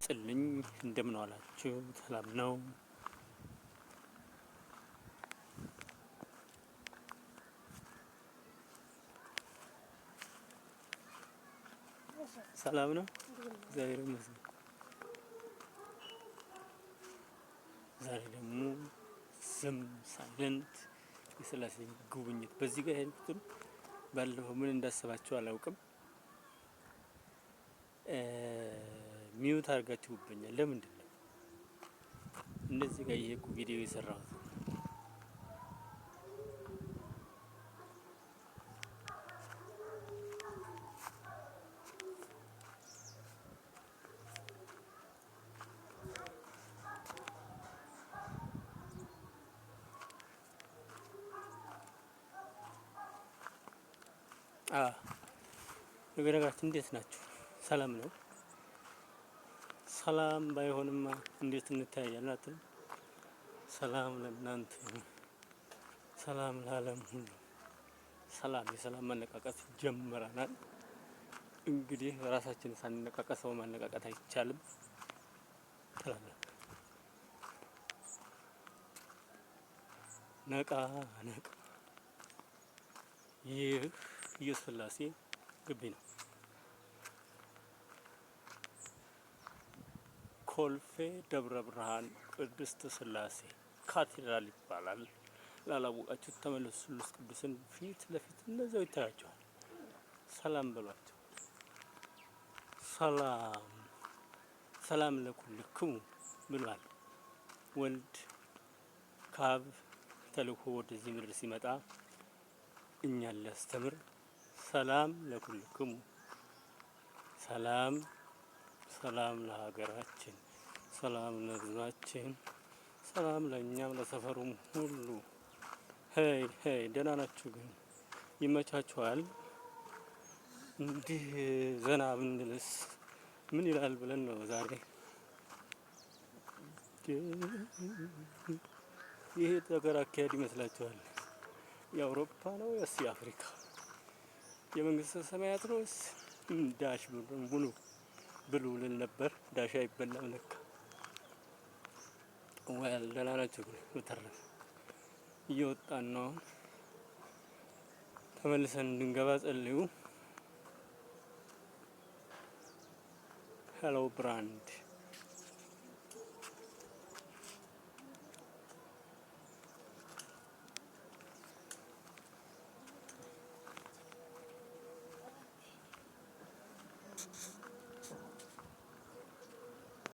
ይስጥልኝ። እንደምን ዋላችሁ? ሰላም ነው? ሰላም ነው? እግዚአብሔር ይመስገን። ዛሬ ደግሞ ዝም ሳይለንት የስላሴ ጉብኝት በዚህ ጋር ያልኩትን ባለፈው ምን እንዳሰባችሁ አላውቅም። ሚዩት አድርጋችሁብኛል። ለምንድን ነው እንደዚህ ጋር ይሄ ቪዲዮ የሰራሁት? ነገራችን እንዴት ናችሁ? ሰላም ነው? ሰላም ባይሆንማ እንዴት እንታያለን አትል? ሰላም ለእናንተ፣ ሰላም ለዓለም ሁሉ፣ ሰላም የሰላም ማነቃቃት ጀምረናል። እንግዲህ ራሳችን ሳንነቃቃ ሰው ማነቃቃት አይቻልም። ነቃ ነቃ። ይህ የስላሴ ግቢ ነው። ኮልፌ ደብረ ብርሃን ቅድስት ስላሴ ካቴድራል ይባላል። ላላወቃችሁ ተመለሱ። ስሉስ ቅዱስን ፊት ለፊት እነዛው ይታያቸዋል። ሰላም በሏቸው። ሰላም ሰላም ለኩልክሙ ብሏል ወልድ ከአብ ተልኮ ወደዚህ ምድር ሲመጣ እኛን ሊያስተምር ሰላም ለኩልክሙ፣ ሰላም ሰላም ለሀገራችን፣ ሰላም ለሕዝባችን፣ ሰላም ለእኛም ለሰፈሩም ሁሉ። ሄይ ሄይ፣ ደህና ናችሁ? ግን ይመቻችኋል? እንዲህ ዘና ብንልስ ምን ይላል ብለን ነው ዛሬ። ይሄ ነገር አካሄድ ይመስላችኋል? የአውሮፓ ነው ወይስ የአፍሪካ? የመንግስተ ሰማያት ነው ወይስ ዳሽ ሙሉ ብሉ ልል ነበር። ዳሽ አይበላም ለካ። ወል ደህና ናችሁ? ግን በተረፈ እየወጣን ነው። ተመልሰን እንድንገባ ጸልዩ። ሄሎ ብራንድ